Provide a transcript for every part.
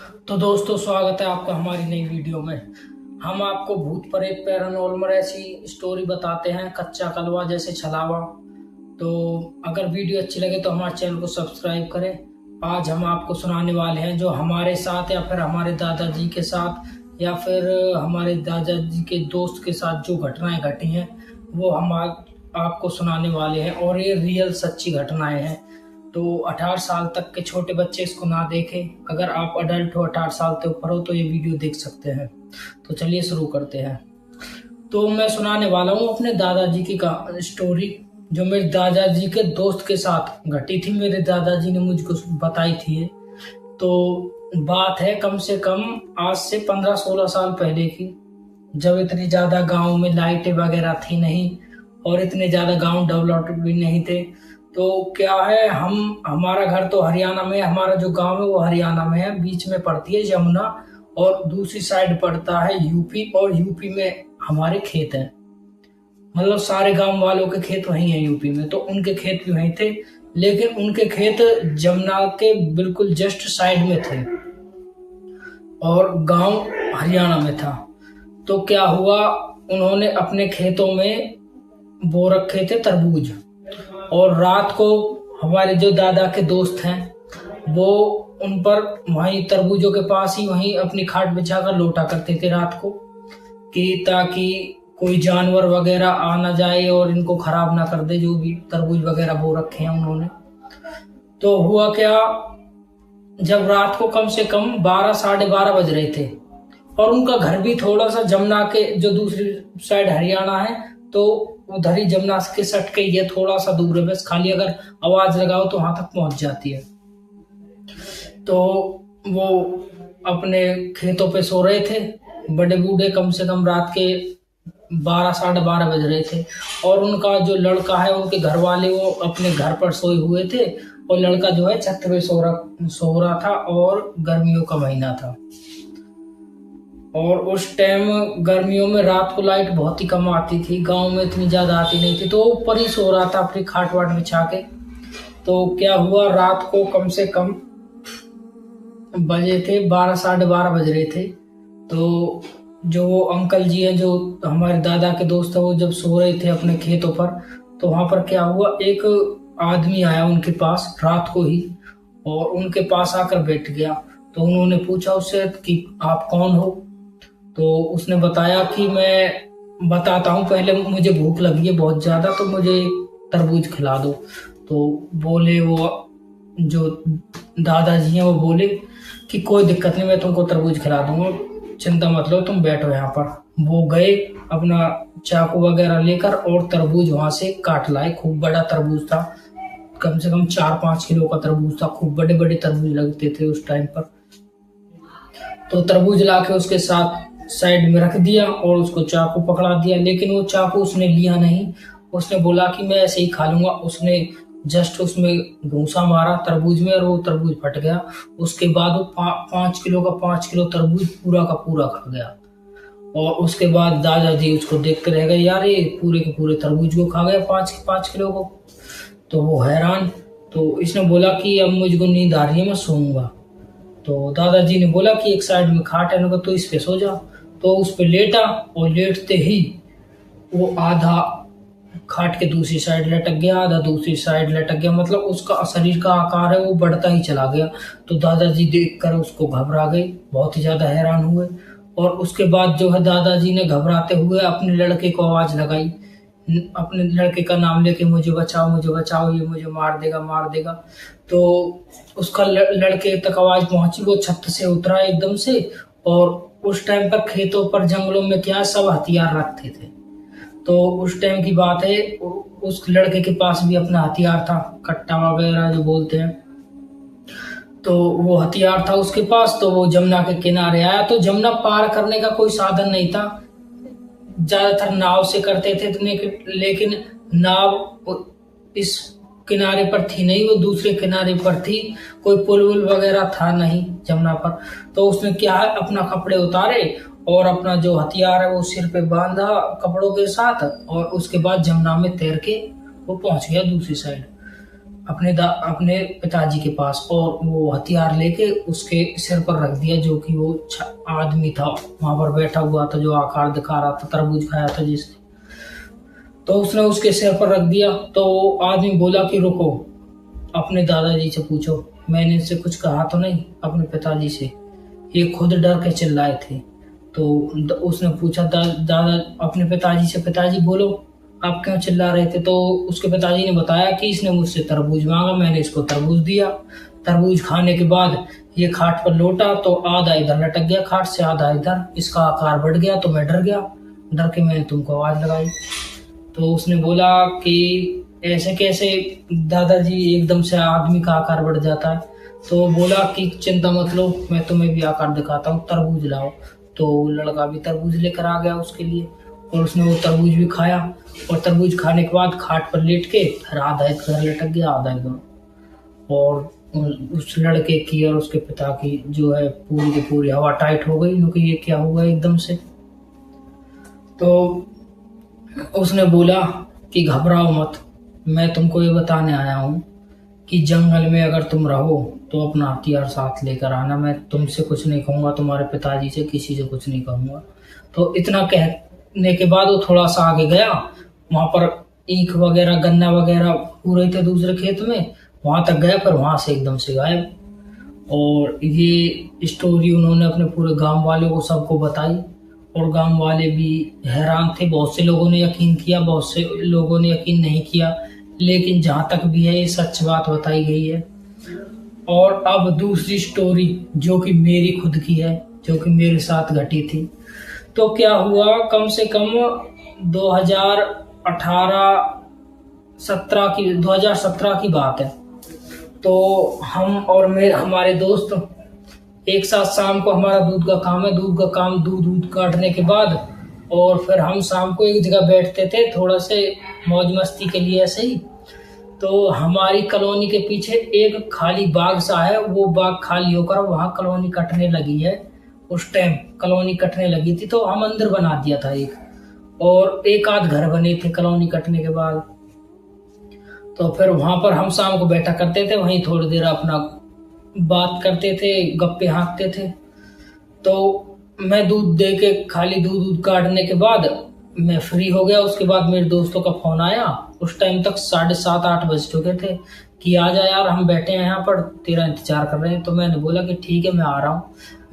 तो दोस्तों, स्वागत है आपका हमारी नई वीडियो में। हम आपको भूत प्रेत पैरानॉर्मल ऐसी स्टोरी बताते हैं, कच्चा कलवा जैसे छलावा। तो अगर वीडियो अच्छी लगे तो हमारे चैनल को सब्सक्राइब करें। आज हम आपको सुनाने वाले हैं जो हमारे साथ या फिर हमारे दादाजी के साथ या फिर हमारे दादाजी के दोस्त के साथ जो घटनाएं घटी हैं वो हम आज आपको सुनाने वाले हैं, और ये रियल सच्ची घटनाएं हैं। तो 18 साल तक के छोटे बच्चे इसको ना देखें। अगर आप अडल्ट हो, 18 साल से ऊपर हो, तो ये वीडियो देख सकते हैं। तो चलिए शुरू करते हैं। तो मैं सुनाने वाला हूँ अपने दादाजी की स्टोरी, जो मेरे दादाजी के दोस्त के साथ घटी थी। मेरे दादाजी ने मुझको बताई थी ये। तो बात है कम से कम आज से 15-16 साल पहले की, जब इतनी ज्यादा गांव में लाइटें वगैरह थी नहीं, और इतने ज्यादा गांव डेवलप भी नहीं थे। तो क्या है, हमारा घर तो हरियाणा में, हमारा जो गांव है वो हरियाणा में है। बीच में पड़ती है यमुना और दूसरी साइड पड़ता है यूपी, और यूपी में हमारे खेत हैं। मतलब सारे गांव वालों के खेत वहीं हैं यूपी में, तो उनके खेत भी वहीं थे। लेकिन उनके खेत जमुना के बिल्कुल जस्ट साइड में थे और गांव हरियाणा में था। तो क्या हुआ, उन्होंने अपने खेतों में बो रखे थे तरबूज, और रात को हमारे जो दादा के दोस्त हैं वो उन पर वहीं तरबूजों के पास ही वहीं अपनी खाट बिछाकर लौटा करते थे रात को, कि ताकि कोई जानवर वगैरह आ ना जाए और इनको खराब ना कर दे, जो भी तरबूज वगैरह बो रखे हैं उन्होंने। तो हुआ क्या, जब रात को कम से कम 12-12:30 बज रहे थे, और उनका घर भी थोड़ा सा जमुना के जो दूसरी साइड हरियाणा है, तो उधर ही जमुना के सट के ये थोड़ा सा दूर है, बस खाली अगर आवाज लगाओ तो वहां तक पहुंच जाती है। तो वो अपने खेतों पे सो रहे थे, बड़े बूढ़े, कम से कम रात के 12-12:30 बज रहे थे। और उनका जो लड़का है, उनके घर वाले वो अपने घर पर सोए हुए थे, और लड़का जो है छत पे सो रहा था, और गर्मियों का महीना था। और उस टाइम गर्मियों में रात को लाइट बहुत ही कम आती थी, गांव में इतनी ज्यादा आती नहीं थी। तो वो ऊपर ही सो रहा था अपनी खाट वाट बिछा के। तो क्या हुआ, रात को कम से कम बजे थे 12-12:30 बज रहे थे। तो जो वो अंकल जी हैं, जो हमारे दादा के दोस्त है, वो जब सो रहे थे अपने खेतों पर, तो वहां पर क्या हुआ, एक आदमी आया उनके पास रात को ही, और उनके पास आकर बैठ गया। तो उन्होंने पूछा उससे कि आप कौन हो। तो उसने बताया कि मैं बताता हूँ, पहले मुझे भूख लगी है बहुत ज्यादा, तो मुझे तरबूज खिला दो। तो बोले वो जो दादाजी हैं, वो बोले कि कोई दिक्कत नहीं, मैं तुमको तरबूज खिला दूंगा, चिंता मत लो, तुम बैठो यहाँ पर। वो गए अपना चाकू वगैरह लेकर और तरबूज वहां से काट लाए। खूब बड़ा तरबूज था, कम से कम 4-5 किलो का तरबूज था। खूब बड़े बड़े तरबूज लगते थे उस टाइम पर। तो तरबूज लाके उसके साथ साइड में रख दिया और उसको चाकू पकड़ा दिया, लेकिन वो चाकू उसने लिया नहीं। उसने बोला कि मैं ऐसे ही खा लूंगा। उसने जस्ट उसमें घूंसा मारा तरबूज में, और वो तरबूज फट गया। उसके बाद वो 5 किलो का 5 किलो तरबूज पूरा का पूरा खा गया। और उसके बाद दादाजी उसको देख के रह गए, यार ये पूरे के पूरे तरबूज को खा गया, 5 किलो को। तो वो हैरान। तो इसने बोला कि अब मुझको नींद आ रही है, मैं सोऊंगा। तो दादाजी ने बोला कि एक साइड में खाट है, तो इस पे सो जा। तो उस पे लेटा, और लेटते ही वो आधा खाट के दूसरी साइड लटक गया, आधा दूसरी साइड लटक गया। मतलब उसका शरीर का आकार है वो बढ़ता ही चला गया। तो दादाजी देखकर उसको घबरा गए, बहुत ही ज्यादा हैरान हुए। और उसके बाद जो है, दादाजी ने घबराते हुए अपने लड़के को आवाज लगाई, अपने लड़के का नाम लेके, मुझे बचाओ, मुझे बचाओ, ये मुझे मार देगा, मार देगा। तो उसका लड़के तक आवाज पहुंची, वो छत से उतरा एकदम से। और उस टाइम पर खेतों पर, जंगलों में क्या सब हथियार रखते थे। तो उस टाइम की बात है, उस लड़के के पास भी अपना हथियार था, कट्टा वगैरह जो बोलते हैं। तो वो हथियार था उसके पास। तो वो जमुना के किनारे आया। तो जमुना पार करने का कोई साधन नहीं था, ज्यादातर नाव से करते थे, लेकिन नाव इस किनारे पर थी नहीं, वो दूसरे किनारे पर थी। कोई पुल वुल वगैरह था नहीं जमुना पर। तो उसने क्या है, अपना कपड़े उतारे और अपना जो हथियार है वो सिर पे बांधा कपड़ों के साथ, और उसके बाद जमुना में तैर के वो पहुंच गया दूसरी साइड। अपने पिताजी के पास, और वो हथियार लेके उसके सिर पर रख दिया, जो कि वो आदमी था वहां पर बैठा हुआ था, जो आकार दिखा रहा था, तरबूज खाया था जिसने। तो उसने उसके सिर पर रख दिया। तो आदमी बोला कि रुको, अपने दादाजी से पूछो, मैंने इनसे कुछ कहा तो नहीं, अपने पिताजी से, ये खुद डर के चिल्लाए थे। तो उसने पूछा दादा अपने पिताजी से, पिताजी बोलो आप क्यों चिल्ला रहे थे? तो उसके पिताजी ने बताया कि इसने मुझसे तरबूज मांगा, मैंने इसको तरबूज दिया। तरबूज खाने के बाद ये खाट पर लौटा तो आधा इधर लटक गया खाट से, आधा इधर, इसका आकार बढ़ गया। तो मैं डर गया, डर के मैंने तुमको आवाज लगाई। तो उसने बोला कि ऐसे कैसे दादाजी, एकदम से आदमी का आकार बढ़ जाता है? तो बोला कि चिंता मत लो, मैं तुम्हें भी आकार दिखाता हूँ, तरबूज लाओ। तो लड़का भी तरबूज लेकर आ गया उसके लिए, और उसने वो तरबूज भी खाया। और तरबूज खाने के बाद खाट पर लेट के फिर आधा इधर लटक गया, आधा इधर। और उस लड़के की और उसके पिता की जो है पूरी की पूरी हवा टाइट हो गई, क्योंकि ये क्या हुआ एकदम से। तो उसने बोला कि घबराओ मत, मैं तुमको ये बताने आया हूँ कि जंगल में अगर तुम रहो तो अपना हथियार साथ लेकर आना, मैं तुमसे कुछ नहीं कहूँगा, तुम्हारे पिताजी से किसी से कुछ नहीं कहूँगा। तो इतना कहने के बाद वो थोड़ा सा आगे गया, वहाँ पर ईख वगैरह गन्ना वगैरह हो रहे थे दूसरे खेत में, वहाँ तक गया, फिर वहाँ से एकदम से गायब। और ये स्टोरी उन्होंने अपने पूरे गांव वालों को सबको बताई, और गांव वाले भी हैरान थे। बहुत से लोगों ने यकीन किया, बहुत से लोगों ने यकीन नहीं किया, लेकिन जहां तक भी है ये सच बात बताई गई है। और अब दूसरी स्टोरी जो कि मेरी खुद की है, जो कि मेरे साथ घटी थी। तो क्या हुआ, कम से कम 2017 की बात है। तो हम और हमारे दोस्त एक साथ, शाम को हमारा दूध का काम है, दूध काटने के बाद, और फिर हम शाम को एक जगह बैठते थे थोड़ा से मौज मस्ती के लिए ऐसे ही। तो हमारी कॉलोनी के पीछे एक खाली बाग सा है, वो बाग खाली होकर वहाँ कॉलोनी कटने लगी है। उस टाइम कॉलोनी कटने लगी थी, तो हम अंदर बना दिया था एक, और एक आध घर बने थे कॉलोनी कटने के बाद। तो फिर वहां पर हम शाम को बैठा करते थे, वहीं थोड़ी देर अपना बात करते थे, गप्पे हाँकते थे। तो मैं दूध दे के खाली दूध काटने के बाद मैं फ्री हो गया। उसके बाद मेरे दोस्तों का फोन आया, उस टाइम तक 7:30-8 बज चुके थे, कि आ जा यार, हम बैठे हैं यहाँ पर, तेरा इंतजार कर रहे हैं। तो मैंने बोला कि ठीक है, मैं आ रहा हूँ।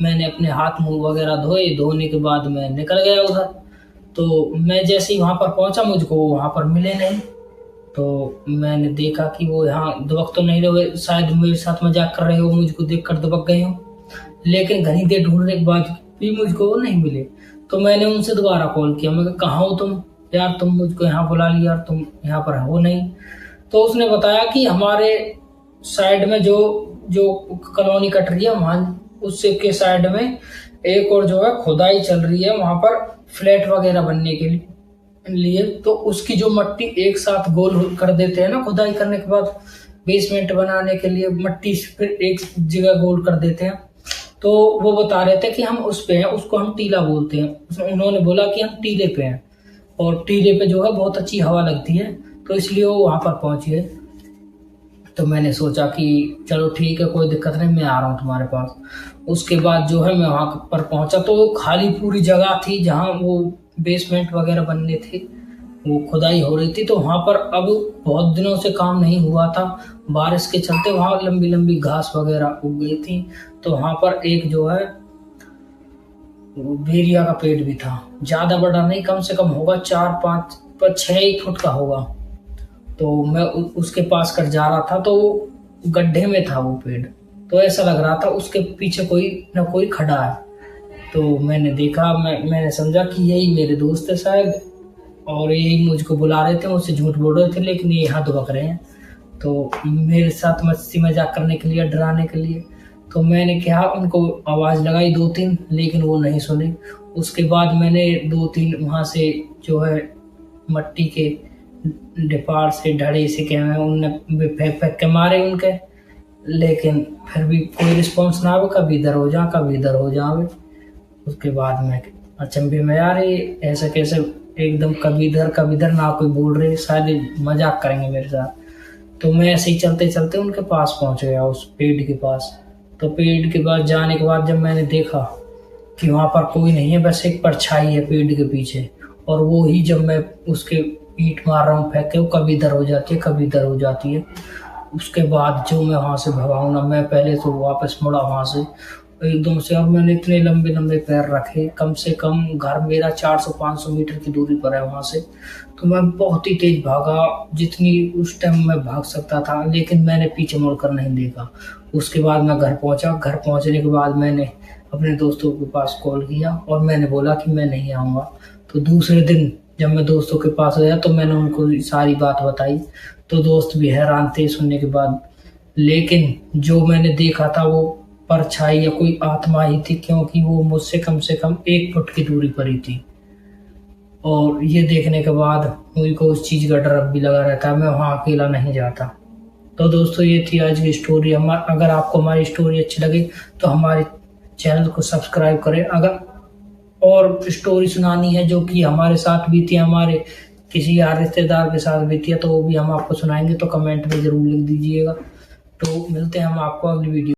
मैंने अपने हाथ मुंह वगैरह धोए, धोने के बाद मैं निकल गया उधर। तो मैं जैसे ही वहां पर पहुंचा, मुझको वहां पर मिले नहीं। तो मैंने देखा कि वो यहाँ दुबक तो नहीं रहे, शायद मेरे साथ मजाक कर रहे हो, मुझको देखकर दुबक गए हो। लेकिन घनी देर ढूंढने के बाद भी मुझको वो नहीं मिले। तो मैंने उनसे दोबारा कॉल किया, मैं कहा कहाँ हो तुम यार, तुम मुझको यहाँ बुला लिया यार, तुम यहाँ पर हो नहीं। तो उसने बताया कि हमारे साइड में जो जो कॉलोनी कट रही है, वहाँ उससे के साइड में एक और जो है खुदाई चल रही है, वहां पर फ्लैट वगैरह बनने के लिए। तो उसकी जो मट्टी एक साथ गोल कर देते हैं ना, खुदाई करने के बाद बेसमेंट बनाने के लिए मट्टी फिर एक जगह गोल कर देते हैं। तो वो बता रहे थे कि हम उस पे हैं, उसको हम टीला बोलते हैं। उन्होंने बोला कि हम टीले पे हैं, और टीले पे जो है बहुत अच्छी हवा लगती है, तो इसलिए वो वहां पर पहुंचे। तो मैंने सोचा कि चलो ठीक है, कोई दिक्कत नहीं, मैं आ रहा हूँ तुम्हारे पास। उसके बाद जो है मैं वहां पर पहुंचा, तो वो खाली पूरी जगह थी जहाँ वो बेसमेंट वगैरह बनने थे, वो खुदाई हो रही थी। तो वहां पर अब बहुत दिनों से काम नहीं हुआ था, बारिश के चलते वहां लंबी लंबी घास वगैरह उग गई थी। तो वहां पर एक जो है बेरिया का पेड़ भी था, ज्यादा बड़ा नहीं, कम से कम होगा 4-5-6 फुट का होगा। तो मैं उसके पास कर जा रहा था, तो गड्ढे में था वो पेड़, तो ऐसा लग रहा था उसके पीछे कोई न कोई खड़ा है। तो मैंने देखा, मैंने समझा कि यही मेरे दोस्त है शायद, और यही मुझको बुला रहे थे, मुझसे झूठ बोल रहे थे, लेकिन ये यहाँ दुबक रहे हैं। तो मेरे साथ मस्ती मजाक करने के लिए, डराने के लिए। तो मैंने क्या उनको आवाज़ लगाई 2-3, लेकिन वो नहीं सुने। उसके बाद मैंने 2-3 वहाँ से जो है मट्टी के डिपार से, ढड़े से क्या है, उनने फेंक फेंक के मारे उनके, लेकिन फिर भी कोई रिस्पॉन्स ना हो, कभी इधर हो जा कभी इधर हो जावे। उसके बाद मैं अचंभे में, यार ये ऐसा कैसे एकदम कभी इधर ना कोई बोल रहे, शायद मजाक करेंगे मेरे साथ। तो मैं ऐसे ही चलते चलते उनके पास पहुंच गया, उस पेड़ के पास। तो पेड़ के पास जाने के बाद जब मैंने देखा कि वहां पर कोई नहीं है, बस एक परछाई है पेड़ के पीछे, और वो ही जब मैं उसके ईंट मार रहा हूँ फेंक के, वो कभी इधर हो जाती है कभी इधर हो जाती है। उसके बाद जो मैं वहां से भगा हूं ना, मैं पहले तो वापस मुड़ा वहां से एकदम से, और मैंने इतने लंबे लंबे पैर रखे, कम से कम घर मेरा 400-500 मीटर की दूरी पर है वहां से। तो मैं बहुत ही तेज भागा, जितनी उस टाइम मैं भाग सकता था, लेकिन मैंने पीछे मुड़कर नहीं देखा। उसके बाद मैं घर पहुंचा। घर पहुंचने के बाद मैंने अपने दोस्तों के पास कॉल किया और मैंने बोला कि मैं नहीं आऊँगा। तो दूसरे दिन जब मैं दोस्तों के पास गया तो मैंने उनको सारी बात बताई। तो दोस्त भी हैरान थे सुनने के बाद, लेकिन जो मैंने देखा था वो परछाई या कोई आत्मा ही थी, क्योंकि वो मुझसे कम से कम 1 फुट की दूरी पर ही थी। और ये देखने के बाद मुझको उस चीज़ का डर अब भी लगा रहता है, मैं वहाँ अकेला नहीं जाता। तो दोस्तों ये थी आज की स्टोरी। अगर आपको हमारी स्टोरी अच्छी लगी तो हमारे चैनल को सब्सक्राइब करें। अगर और स्टोरी सुनानी है जो कि हमारे साथ बीती, हमारे किसी यार रिश्तेदार के साथ बीती है, तो वो भी हम आपको सुनाएंगे, तो कमेंट में ज़रूर लिख दीजिएगा। तो मिलते हैं हम आपको अगली वीडियो।